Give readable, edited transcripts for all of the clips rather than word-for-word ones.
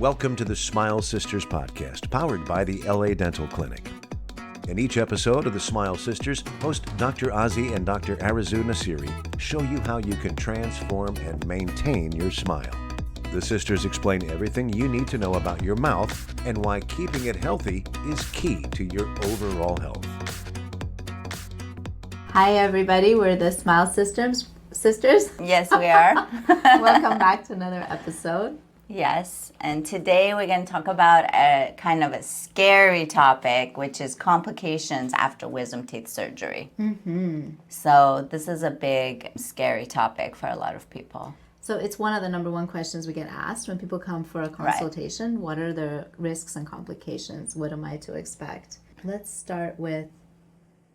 Welcome to the Smile Sisters podcast, powered by the LA Dental Clinic. In each episode of the Smile Sisters, host Dr. Ozzy and Dr. Arezoo Nasiry show you how you can transform and maintain your smile. The sisters explain everything you need to know about your mouth and why keeping it healthy is key to your overall health. Hi everybody, we're the Smile Sisters. Yes, we are. Welcome back to another episode. Yes, and today we're going to talk about a kind of a scary topic, which is complications after wisdom teeth surgery. Mm-hmm. So this is a big, scary topic for a lot of people. So it's one of the number one questions we get asked when people come for a consultation. Right. What are the risks and complications? What am I to expect? Let's start with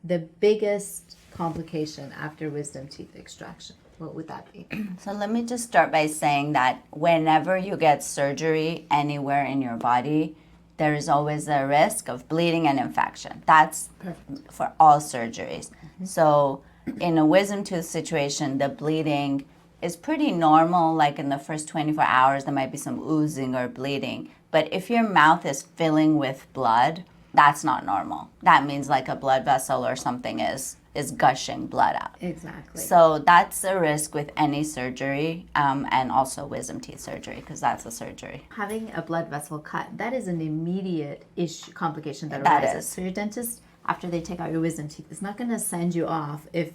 the biggest complication after wisdom teeth extraction. What would that be? So let me just start by saying that whenever you get surgery anywhere in your body, there is always a risk of bleeding and infection. That's perfect for all surgeries. Mm-hmm. So in a wisdom tooth situation, the bleeding is pretty normal. Like in the first 24 hours, there might be some oozing or bleeding. But if your mouth is filling with blood, that's not normal. That means like a blood vessel or something is gushing blood out. Exactly. So that's a risk with any surgery, and also wisdom teeth surgery, because that's a surgery. Having a blood vessel cut, that is an immediate complication that arises. That is. So your dentist, after they take out your wisdom teeth, is not going to send you off if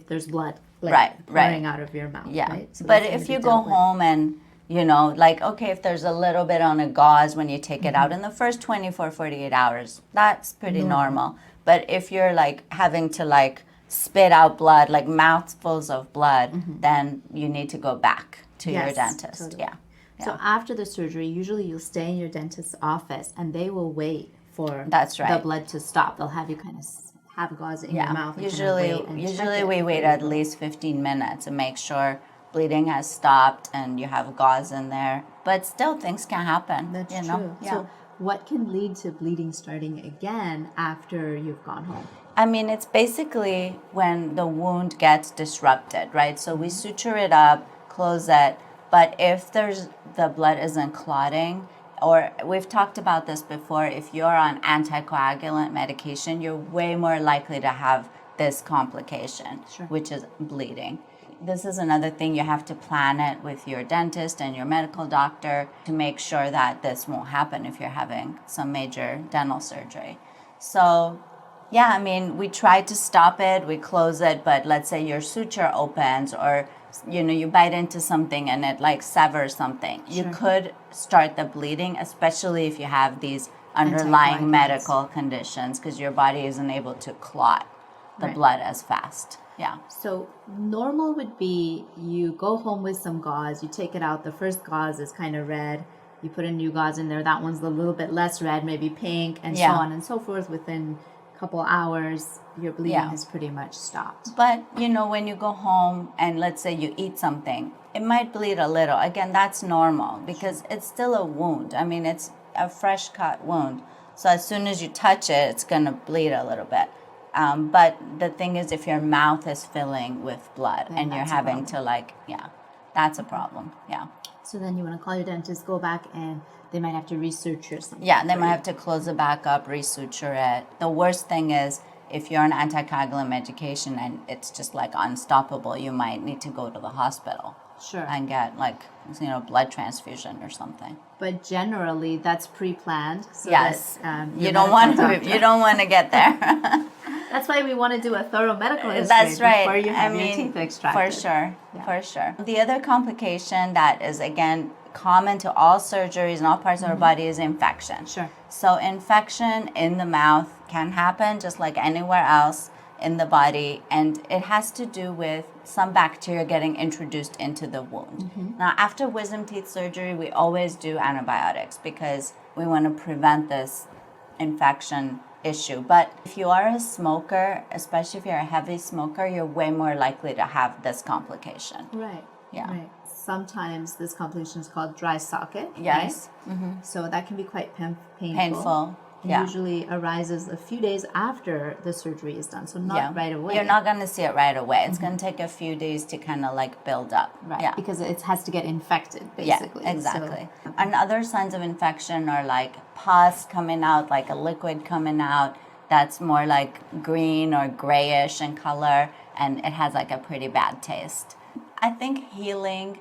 there's blood pouring out of your mouth. Yeah. Right? So but if you go home and if there's a little bit on a gauze when you take it out in the first 24, 48 hours, that's pretty normal. But if you're having to spit out blood, mouthfuls of blood, then you need to go back to your dentist. Totally. Yeah. So after the surgery, usually you'll stay in your dentist's office and they will wait for the blood to stop. They'll have you kind of have gauze in your mouth. Usually we wait at least 15 minutes and make sure bleeding has stopped and you have gauze in there. But still, things can happen. That's true. Yeah. So what can lead to bleeding starting again after you've gone home? I mean, it's basically when the wound gets disrupted, right? So we suture it up, close it, but if the blood isn't clotting, or we've talked about this before, if you're on anticoagulant medication, you're way more likely to have this complication, which is bleeding. This is another thing, you have to plan it with your dentist and your medical doctor to make sure that this won't happen if you're having some major dental surgery. So, yeah, I mean, we try to stop it, we close it, but let's say your suture opens or, you bite into something and it severs something. You could start the bleeding, especially if you have these underlying medical conditions, because your body isn't able to clot the blood as fast. Yeah. So normal would be you go home with some gauze, you take it out. The first gauze is kind of red. You put a new gauze in there. That one's a little bit less red, maybe pink, and so on and so forth. Within a couple hours, your bleeding has pretty much stopped. But, when you go home and let's say you eat something, it might bleed a little. Again, that's normal because it's still a wound. I mean, it's a fresh cut wound. So as soon as you touch it, it's going to bleed a little bit. But the thing is, if your mouth is filling with blood and you're having to that's a problem. Yeah. So then you want to call your dentist, go back, and they might have to resuture something. Yeah, they might have to close it back up, resuture it. The worst thing is if you're on anticoagulant medication and it's just unstoppable, you might need to go to the hospital. Sure. And get blood transfusion or something. But generally, that's pre-planned. So yes. You don't want to get there. That's why we want to do a thorough medical history before you have your teeth extracted. For sure. The other complication that is, again, common to all surgeries and all parts of our body is infection. Sure. So infection in the mouth can happen just like anywhere else in the body, and it has to do with some bacteria getting introduced into the wound. Mm-hmm. Now, after wisdom teeth surgery, we always do antibiotics because we want to prevent this infection issue. But if you are a smoker, especially if you're a heavy smoker, you're way more likely to have this complication. Right. Yeah. Right. Sometimes this complication is called dry socket. Yes. Right? Mm-hmm. So that can be quite painful. usually arises a few days after the surgery is done, so not right away. You're not going to see it right away. It's going to take a few days to kind of like build up. Right, because it has to get infected, basically. Yeah, exactly. So, and other signs of infection are like pus coming out, like a liquid coming out that's more like green or grayish in color, and it has like a pretty bad taste. I think healing,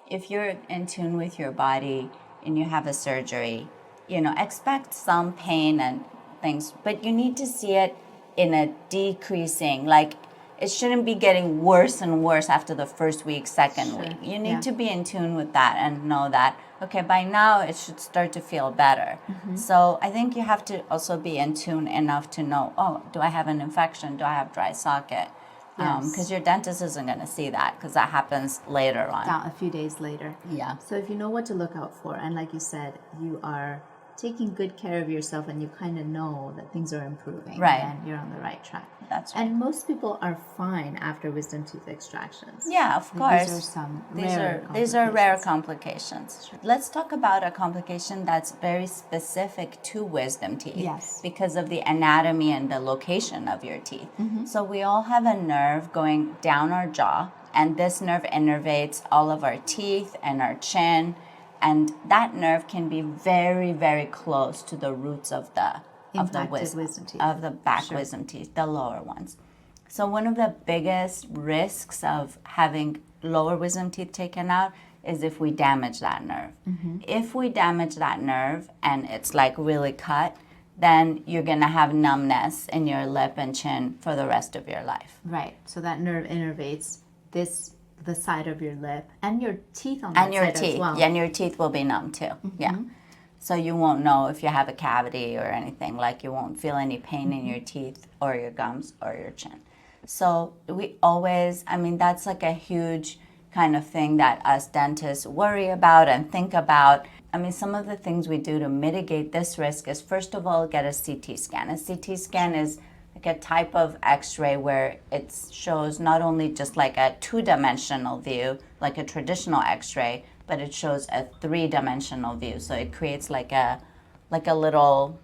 if you're in tune with your body and you have a surgery, expect some pain and things, but you need to see it in a decreasing, like it shouldn't be getting worse and worse after the first week, second week. You need to be in tune with that and know that, okay, by now it should start to feel better. So I think you have to also be in tune enough to know, oh, do I have an infection? Do I have dry socket? Because your dentist isn't going to see that because that happens later on. A few days later. Yeah. So if you know what to look out for, and like you said, you are taking good care of yourself and you kind of know that things are improving, then you're on the right track. That's right. And most people are fine after wisdom tooth extractions. Yeah, of course. These are some These are rare complications. Sure. Let's talk about a complication that's very specific to wisdom teeth. Yes. Because of the anatomy and the location of your teeth. So we all have a nerve going down our jaw, and this nerve innervates all of our teeth and our chin. And that nerve can be very, very close to the roots of the wisdom teeth. Of the back wisdom teeth, the lower ones. So one of the biggest risks of having lower wisdom teeth taken out is if we damage that nerve. If we damage that nerve and it's like really cut, then you're gonna have numbness in your lip and chin for the rest of your life. Right. So that nerve innervates the side of your lip and your teeth on that side as well. Yeah, and your teeth will be numb too. Yeah. So you won't know if you have a cavity or anything, like you won't feel any pain in your teeth or your gums or your chin. So we always, that's like a huge kind of thing that us dentists worry about and think about. Some of the things we do to mitigate this risk is, first of all, get a CT scan. A CT scan is like a type of x-ray where it shows not only just like a two-dimensional view, like a traditional x-ray, but it shows a three-dimensional view. So it creates like a little,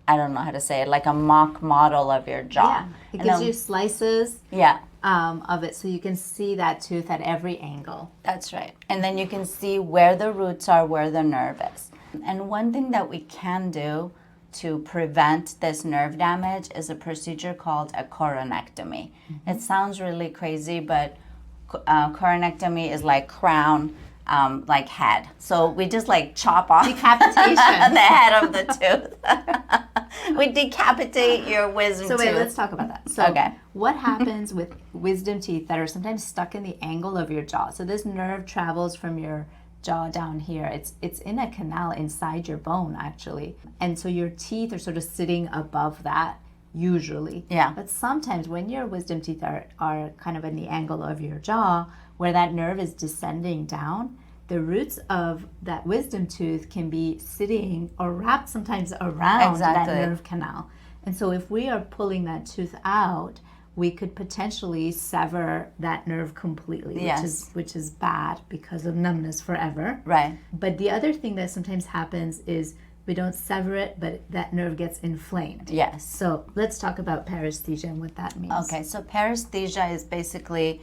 I don't know how to say it, like a mock model of your jaw. Yeah. It gives you slices of it so you can see that tooth at every angle. That's right. And then you can see where the roots are, where the nerve is. And one thing that we can do to prevent this nerve damage is a procedure called a coronectomy. It sounds really crazy, but coronectomy is like crown, like head. So we just like chop off decapitation the head of the tooth. We decapitate your wisdom tooth. So wait, let's talk about that. So what happens with wisdom teeth that are sometimes stuck in the angle of your jaw? So this nerve travels from your jaw down here. It's in a canal inside your bone, actually. And so your teeth are sort of sitting above that usually. Yeah. But sometimes when your wisdom teeth are kind of in the angle of your jaw, where that nerve is descending down, the roots of that wisdom tooth can be sitting or wrapped sometimes around that nerve canal. And so if we are pulling that tooth out, we could potentially sever that nerve completely, which is bad because of numbness forever. Right. But the other thing that sometimes happens is we don't sever it, but that nerve gets inflamed. Yes. So let's talk about paresthesia and what that means. Okay, so paresthesia is basically,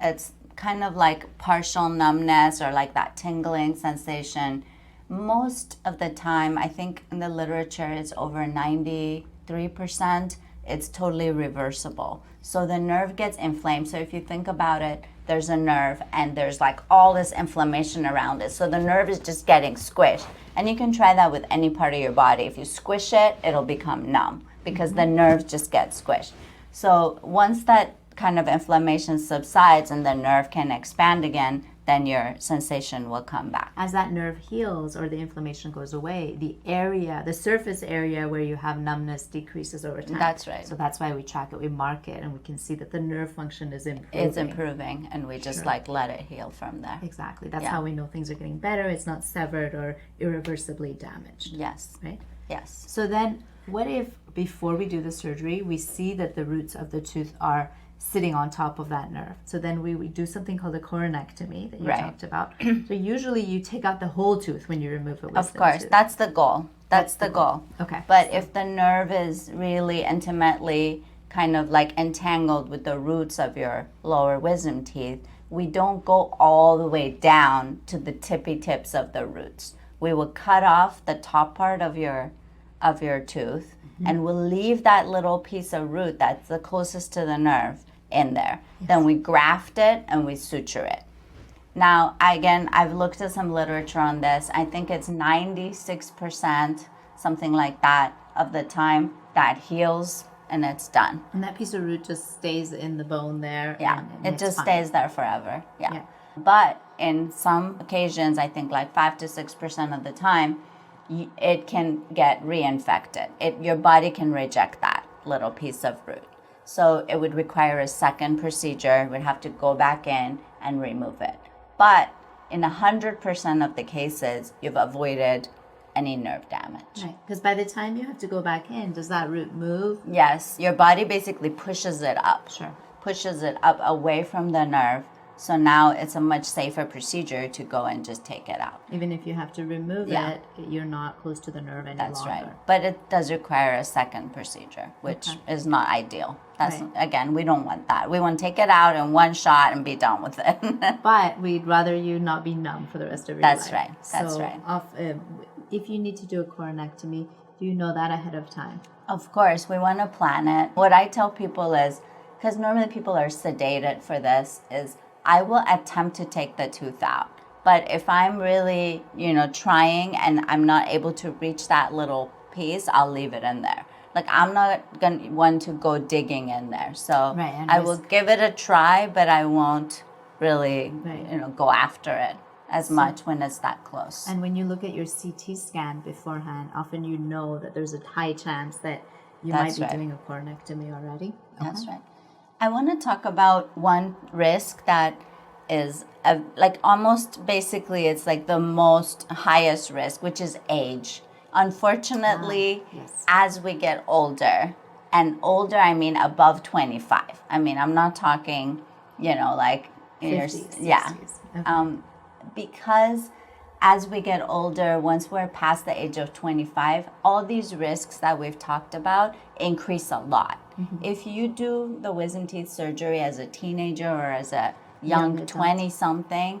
it's kind of like partial numbness or like that tingling sensation. Most of the time, I think in the literature, it's over 93%. It's totally reversible. So the nerve gets inflamed. So if you think about it, there's a nerve and there's like all this inflammation around it. So the nerve is just getting squished. And you can try that with any part of your body. If you squish it, it'll become numb because the nerves just get squished. So once that kind of inflammation subsides and the nerve can expand again, then your sensation will come back. As that nerve heals or the inflammation goes away, the surface area where you have numbness decreases over time. That's right. So that's why we track it, we mark it, and we can see that the nerve function is improving. It's improving, and we just like let it heal from there. Exactly. That's how we know things are getting better. It's not severed or irreversibly damaged. Yes. Right? Yes. So then what if before we do the surgery, we see that the roots of the tooth are sitting on top of that nerve. So then we would do something called a coronectomy that you Right. talked about. So usually you take out the whole tooth when you remove a wisdom Of course, tooth. that's the goal. That's the goal. Okay. But if the nerve is really intimately kind of like entangled with the roots of your lower wisdom teeth, we don't go all the way down to the tippy tips of the roots. We will cut off the top part of your tooth, and we'll leave that little piece of root that's the closest to the nerve in there. Yes. Then we graft it and we suture it. Now, again, I've looked at some literature on this. I think it's 96%, something like that, of the time that heals and it's done. And that piece of root just stays in the bone there. Yeah, and it it's just fine. stays there forever. Yeah. Yeah. But in some occasions, I think like 5 to 6% of the time, it can get reinfected. Your body can reject that little piece of root. So it would require a second procedure. We'd have to go back in and remove it. But in 100% of the cases, you've avoided any nerve damage. Right, because by the time you have to go back in, does that root move? Yes, your body basically pushes it up. Sure. Pushes it up away from the nerve. So now it's a much safer procedure to go and just take it out. Even if you have to remove it, you're not close to the nerve any That's longer. right. But it does require a second procedure, which is not ideal. That's Right. Again, we don't want that. We want to take it out in one shot and be done with it. But we'd rather you not be numb for the rest of your That's life. right. That's right. If you need to do a coronectomy, do you know that ahead of time? Of course, we want to plan it. What I tell people is, because normally people are sedated for this, is I will attempt to take the tooth out. But if I'm really, trying and I'm not able to reach that little piece, I'll leave it in there. Like, I'm not going to want to go digging in there. So I will give it a try, but I won't really, go after it as much when it's that close. And when you look at your CT scan beforehand, often you know that there's a high chance that you might be doing a coronectomy already. That's right. I want to talk about one risk that is almost basically it's like the most highest risk, which is age. Unfortunately, as we get older, and older I mean above 25. I mean, I'm not talking, like in 50s, your 60s. Okay. Because as we get older, once we're past the age of 25, all these risks that we've talked about increase a lot. Mm-hmm. If you do the wisdom teeth surgery as a teenager or as a young 20-something,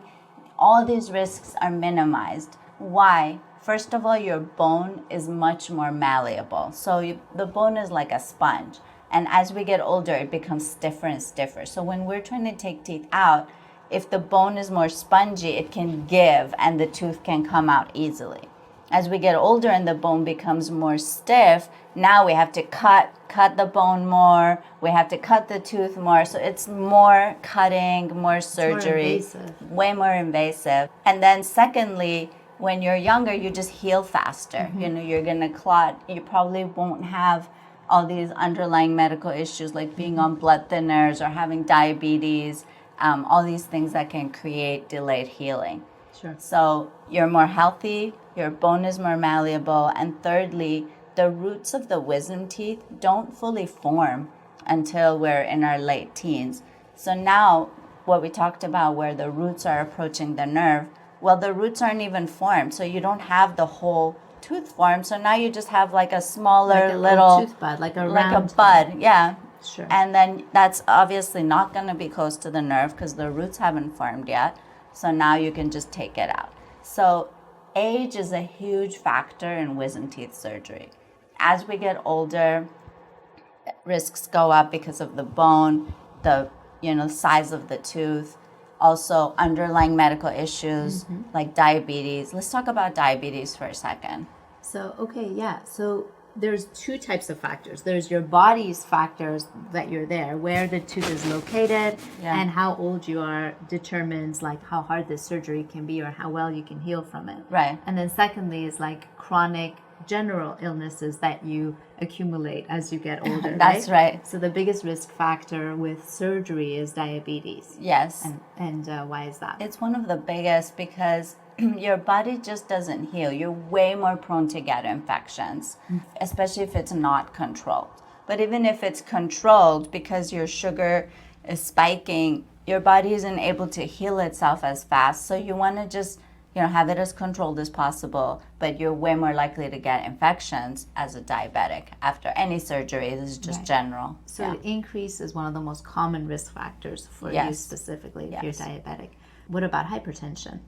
all these risks are minimized. Why? First of all, your bone is much more malleable. So the bone is like a sponge. And as we get older, it becomes stiffer and stiffer. So when we're trying to take teeth out, if the bone is more spongy, it can give and the tooth can come out easily. As we get older and the bone becomes more stiff, now we have to cut the bone more, we have to cut the tooth more. So it's more cutting, more surgery, way more invasive. And then secondly, when you're younger, you just heal faster. Mm-hmm. You're going to clot. You probably won't have all these underlying medical issues like being on blood thinners or having diabetes. All these things that can create delayed healing. Sure. So you're more healthy, your bone is more malleable, and thirdly, the roots of the wisdom teeth don't fully form until we're in our late teens. So now, what we talked about where the roots are approaching the nerve, well, the roots aren't even formed, so you don't have the whole tooth formed. So now you just have like a smaller like a little tooth bud, like a round bud, yeah. Sure. And then that's obviously not going to be close to the nerve because the roots haven't formed yet. So now you can just take it out. So age is a huge factor in wisdom teeth surgery. As we get older, risks go up because of the bone, the size of the tooth, also underlying medical issues like diabetes. Let's talk about diabetes for a second. So, So there's two types of factors. There's your body's factors that you're there, where the tooth is located, and how old you are determines like how hard the surgery can be or how well you can heal from it. Right. And then secondly is like chronic general illnesses that you accumulate as you get older. That's right. So the biggest risk factor with surgery is diabetes. Yes. And why is that? It's one of the biggest because your body just doesn't heal. You're way more prone to get infections, especially if it's not controlled. But even if it's controlled, because your sugar is spiking, your body isn't able to heal itself as fast. So you want to just, have it as controlled as possible, but you're way more likely to get infections as a diabetic after any surgery. This is just general. So increase is one of the most common risk factors for you specifically if you're diabetic. What about hypertension?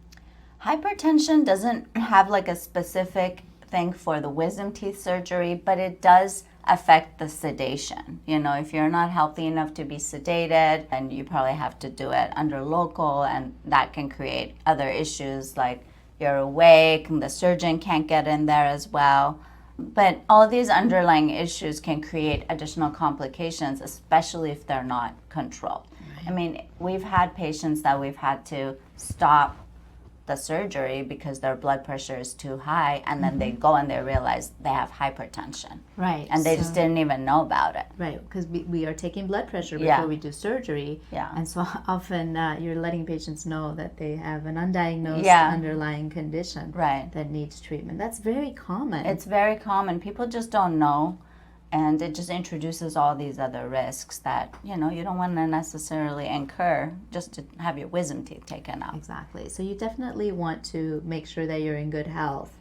Hypertension doesn't have like a specific thing for the wisdom teeth surgery, but it does affect the sedation. If you're not healthy enough to be sedated, then you probably have to do it under local, and that can create other issues like you're awake and the surgeon can't get in there as well. But all these underlying issues can create additional complications, especially if they're not controlled. Right. I mean, we've had patients that we've had to stop the surgery because their blood pressure is too high, and then they go and they realize they have hypertension. Right. And they just didn't even know about it. Right, because we are taking blood pressure before we do surgery. Yeah. And so often you're letting patients know that they have an undiagnosed underlying condition that needs treatment. That's very common. It's very common. People just don't know. And it just introduces all these other risks that, you don't want to necessarily incur just to have your wisdom teeth taken out. Exactly. So you definitely want to make sure that you're in good health,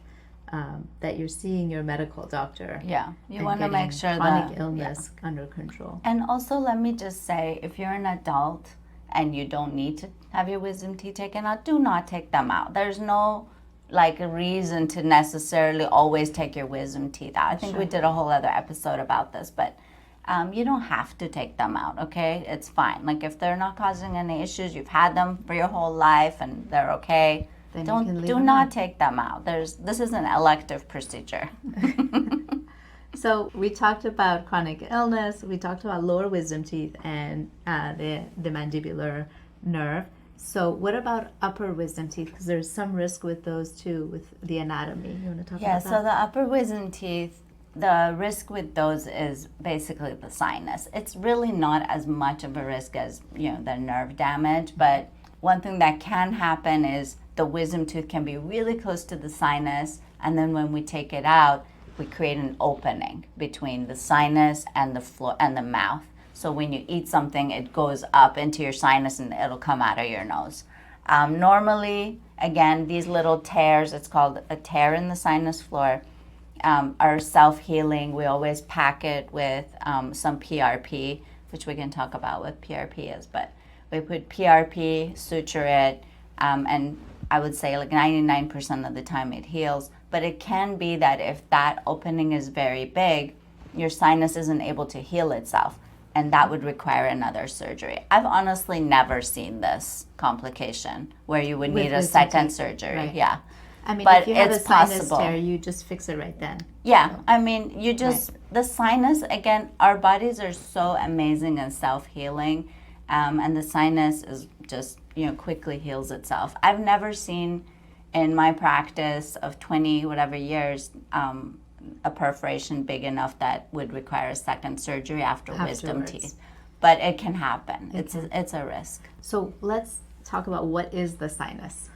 that you're seeing your medical doctor. Yeah. You want to make sure chronic illness under control. And also, let me just say, if you're an adult and you don't need to have your wisdom teeth taken out, do not take them out. There's no a reason to necessarily always take your wisdom teeth out. I think we did a whole other episode about this, but you don't have to take them out, okay? It's fine. Like if they're not causing any issues, you've had them for your whole life and they're okay, then do not take them out. This is an elective procedure. So we talked about chronic illness, we talked about lower wisdom teeth and the mandibular nerve. So what about upper wisdom teeth? Because there's some risk with those too, with the anatomy. You want to talk about that? Yeah, so the upper wisdom teeth, the risk with those is basically the sinus. It's really not as much of a risk as, the nerve damage, but one thing that can happen is the wisdom tooth can be really close to the sinus, and then when we take it out, we create an opening between the sinus and the floor and the mouth. So when you eat something, it goes up into your sinus and it'll come out of your nose. Normally, again, these little tears, it's called a tear in the sinus floor, are self-healing. We always pack it with some PRP, which we can talk about what PRP is. But we put PRP, suture it, and I would say 99% of the time it heals. But it can be that if that opening is very big, your sinus isn't able to heal itself, and that would require another surgery. I've honestly never seen this complication where you would need a second surgery. Right. Yeah. I mean, but if you have a sinus tear, you just fix it right then. Yeah. I mean, you just, the sinus, again, our bodies are so amazing and self-healing, and the sinus is just, quickly heals itself. I've never seen in my practice of 20 whatever years, a perforation big enough that would require a second surgery after wisdom teeth. But it can happen. It's a risk. So let's talk about what is the sinus.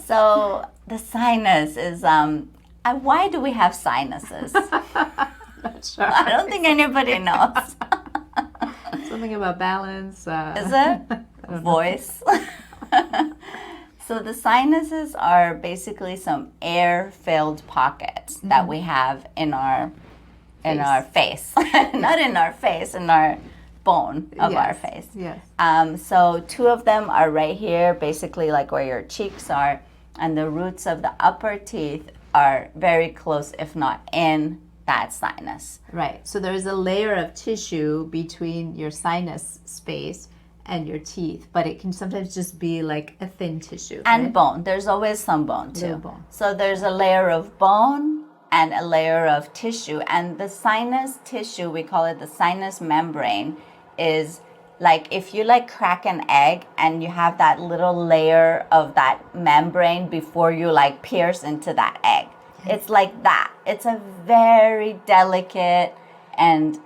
So the sinus is, why do we have sinuses? Not sure. I don't think anybody knows. Something about balance. Is it? Voice. So the sinuses are basically some air-filled pockets that we have in our face. Not in our face, in our bone of our face. Yes. So two of them are right here, basically like where your cheeks are, and the roots of the upper teeth are very close, if not in that sinus. Right. So there's a layer of tissue between your sinus space and your teeth, but it can sometimes just be like a thin tissue. And bone. There's always some bone too. Bone. So there's a layer of bone and a layer of tissue. And the sinus tissue, we call it the sinus membrane, is like if you crack an egg and you have that little layer of that membrane before you pierce into that egg. It's like that. It's a very delicate and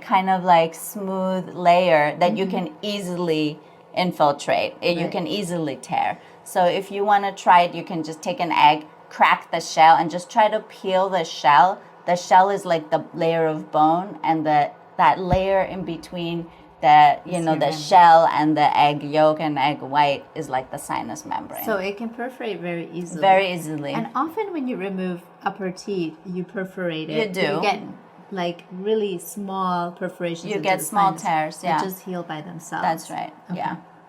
kind of smooth layer that you can easily infiltrate. Right. You can easily tear. So if you want to try it, you can just take an egg, crack the shell, and just try to peel the shell. The shell is like the layer of bone, and the that layer in between the the shell and the egg yolk and egg white is like the sinus membrane. So it can perforate very easily. Very easily. And often when you remove upper teeth, you perforate it. You do. You get like really small perforations. You get small sinus tears, that just heal by themselves. That's right. Okay.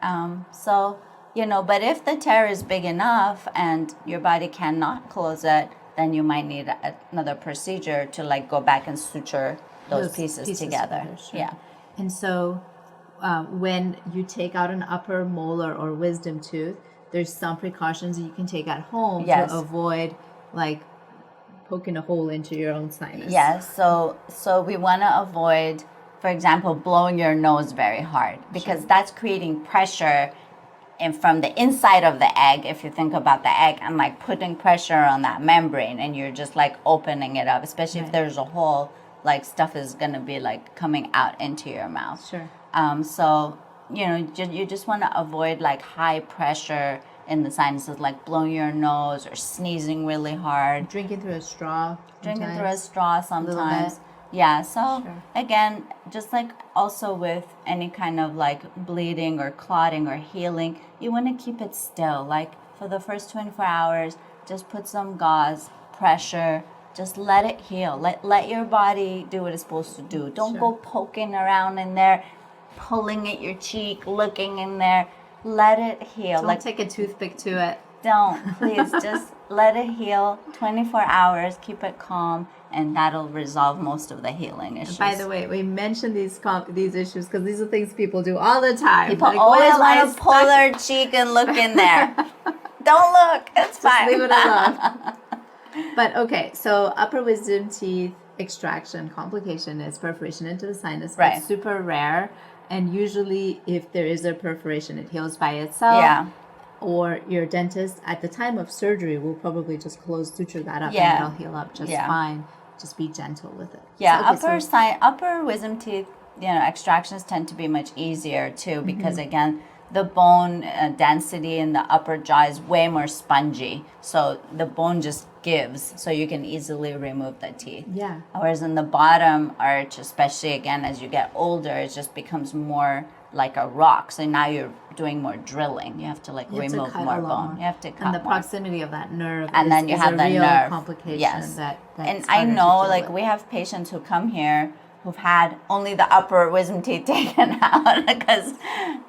Yeah. So, but if the tear is big enough and your body cannot close it, then you might need another procedure to like go back and suture those pieces together. Sure. Yeah. And so when you take out an upper molar or wisdom tooth, there's some precautions you can take at home to avoid like poking a hole into your own sinus. Yes. So we want to avoid, for example, blowing your nose very hard because that's creating pressure from the inside of the egg, if you think about the egg, and like putting pressure on that membrane, and you're just like opening it up, especially if there's a hole, like stuff is going to be like coming out into your mouth. Sure. So, you just want to avoid like high pressure in the sinuses, like blowing your nose or sneezing really hard. Drinking through a straw. Sometimes. Yeah, so again, just like also with any kind of like bleeding or clotting or healing, you want to keep it still. Like for the first 24 hours, just put some gauze, pressure, just let it heal. Let your body do what it's supposed to do. Don't go poking around in there, pulling at your cheek, looking in there. Let it heal. Don't take a toothpick to it. Don't, please. Just let it heal. 24 hours. Keep it calm, and that'll resolve most of the healing issues. By the way, we mentioned these issues because these are things people do all the time. People like, always want to pull their cheek and look in there. Don't look. It's fine. Just leave it alone. But okay, so upper wisdom teeth extraction complication is perforation into the sinus. Right. It's super rare. And usually if there is a perforation, it heals by itself. Yeah. Or your dentist at the time of surgery will probably just suture that up Yeah. and it'll heal up just fine. Just be gentle with it. Yeah, So, okay, upper wisdom teeth, extractions tend to be much easier too because again, the bone density in the upper jaw is way more spongy. So the bone just gives, so you can easily remove the teeth. Yeah. Whereas in the bottom arch, especially again as you get older, it just becomes more like a rock. So now you're doing more drilling. You have to remove more bone. You have to cut and the more. proximity of that nerve And then you have a the real nerve complication. Yes. And I know we have patients who come here who've had only the upper wisdom teeth taken out because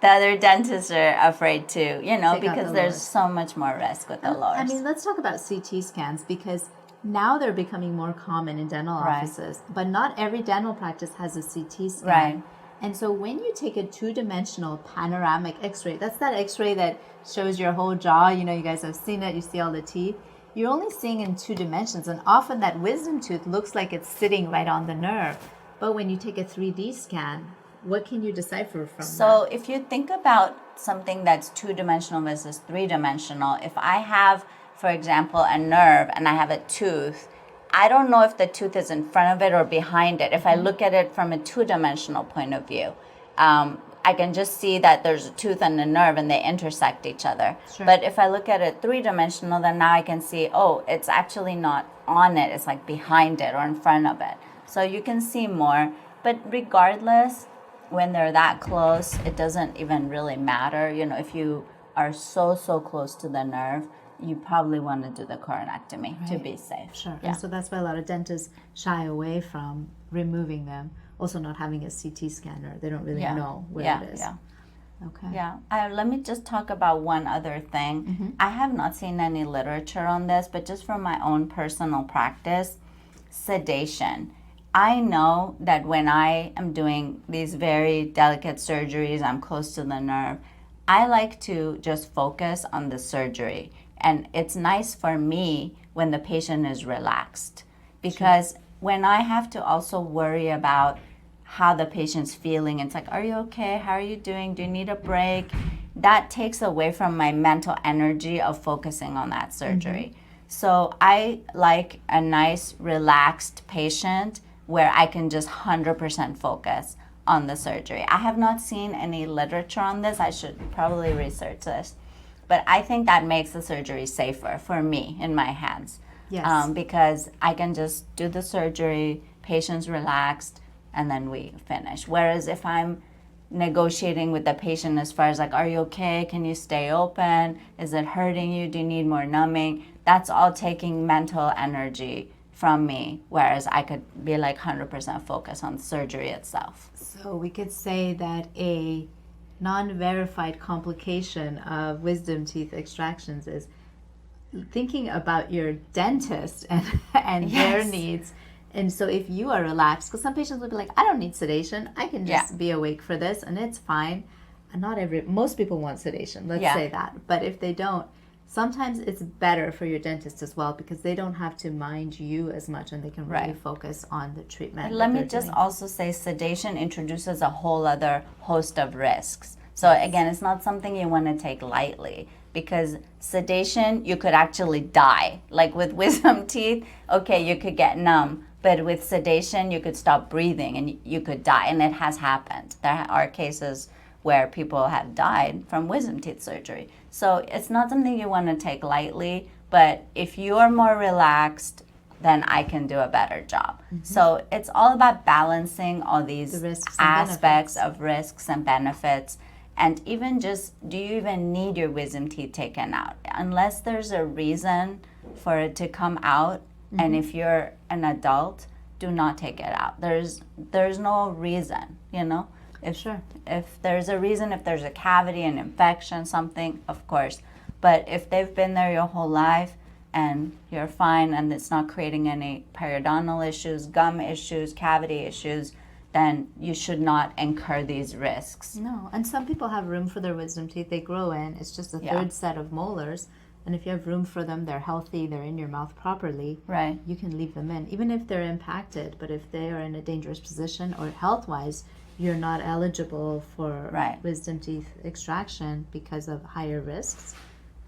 the other dentists are afraid to, because there's so much more risk with the lowers. I mean, let's talk about CT scans because now they're becoming more common in dental offices, but not every dental practice has a CT scan. Right. And so when you take a two-dimensional panoramic x-ray, that's that x-ray that shows your whole jaw, you guys have seen it, you see all the teeth, you're only seeing in 2 dimensions, and often that wisdom tooth looks like it's sitting right on the nerve. But when you take a 3D scan, what can you decipher from that? So if you think about something that's 2-dimensional versus 3-dimensional, if I have, for example, a nerve and I have a tooth, I don't know if the tooth is in front of it or behind it. If I look at it from a 2-dimensional point of view, I can just see that there's a tooth and a nerve and they intersect each other. Sure. But if I look at it 3-dimensional, then now I can see, it's actually not on it. It's like behind it or in front of it. So you can see more. But regardless, when they're that close, it doesn't even really matter. If you are so close to the nerve, you probably want to do the coronectomy to be safe. Sure. Yeah. And so that's why a lot of dentists shy away from removing them. Also not having a CT scanner. They don't really know where it is. Yeah. Okay. Yeah. Let me just talk about one other thing. I have not seen any literature on this, but just from my own personal practice, sedation. I know that when I am doing these very delicate surgeries, I'm close to the nerve, I like to just focus on the surgery. And it's nice for me when the patient is relaxed because when I have to also worry about how the patient's feeling, it's like, are you okay? How are you doing? Do you need a break? That takes away from my mental energy of focusing on that surgery. So I like a nice, relaxed patient where I can just 100% focus on the surgery. I have not seen any literature on this. I should probably research this. But I think that makes the surgery safer for me in my hands. Yes. Because I can just do the surgery, patient's relaxed, and then we finish. Whereas if I'm negotiating with the patient as far as like, are you okay? Can you stay open? Is it hurting you? Do you need more numbing? That's all taking mental energy from me, whereas I could be like 100% focused on surgery itself. So we could say that a non-verified complication of wisdom teeth extractions is thinking about your dentist and their needs. And so if you are relaxed, because some patients will be like, I don't need sedation, I can just be awake for this and it's fine. And most people want sedation, let's say that. But if they don't, sometimes it's better for your dentist as well, because they don't have to mind you as much and they can really focus on the treatment. Let me just also say sedation introduces a whole other host of risks. So again, it's not something you want to take lightly, because sedation, you could actually die. Like with wisdom teeth, okay, you could get numb, but with sedation, you could stop breathing and you could die, and it has happened. There are cases where people have died from wisdom teeth surgery. So it's not something you want to take lightly, but if you are more relaxed, then I can do a better job. So it's all about balancing all these aspects of risks and benefits. And even just, do you even need your wisdom teeth taken out? Unless there's a reason for it to come out, and if you're an adult, do not take it out. There's no reason, you know? If there's a reason, if there's a cavity, an infection, something, of course. But if they've been there your whole life and you're fine and it's not creating any periodontal issues, gum issues, cavity issues, then you should not incur these risks. No, and some people have room for their wisdom teeth. They grow in. It's just a third set of molars. And if you have room for them, they're healthy, they're in your mouth properly, you can leave them in, even if they're impacted. But if they are in a dangerous position or health-wise, you're not eligible for wisdom teeth extraction because of higher risks,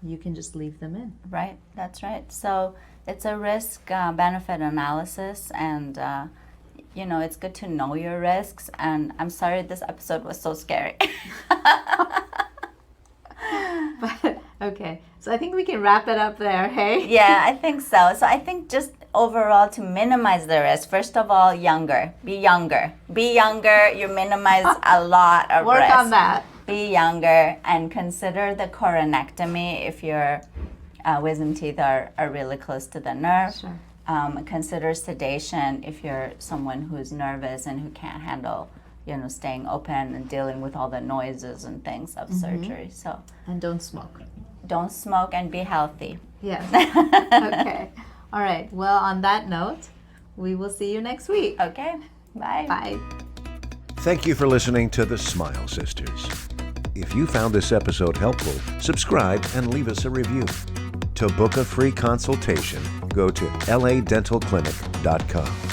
you can just leave them in. Right, that's right. So it's a risk benefit analysis, and you know, it's good to know your risks. And I'm sorry this episode was so scary. But okay, so I think we can wrap it up there, hey? Yeah, I think so. So I think just overall, to minimize the risk, first of all, be younger. Be younger, you minimize a lot of risk. Work on that. Be younger, and consider the coronectomy if your wisdom teeth are really close to the nerve. Consider sedation if you're someone who's nervous and who can't handle, you know, staying open and dealing with all the noises and things of surgery. So, and don't smoke. Don't smoke and be healthy. Yes. Okay. All right. Well, on that note, we will see you next week. Okay. Bye. Bye. Thank you for listening to the Smile Sisters. If you found this episode helpful, subscribe and leave us a review. To book a free consultation, go to ladentalclinic.com.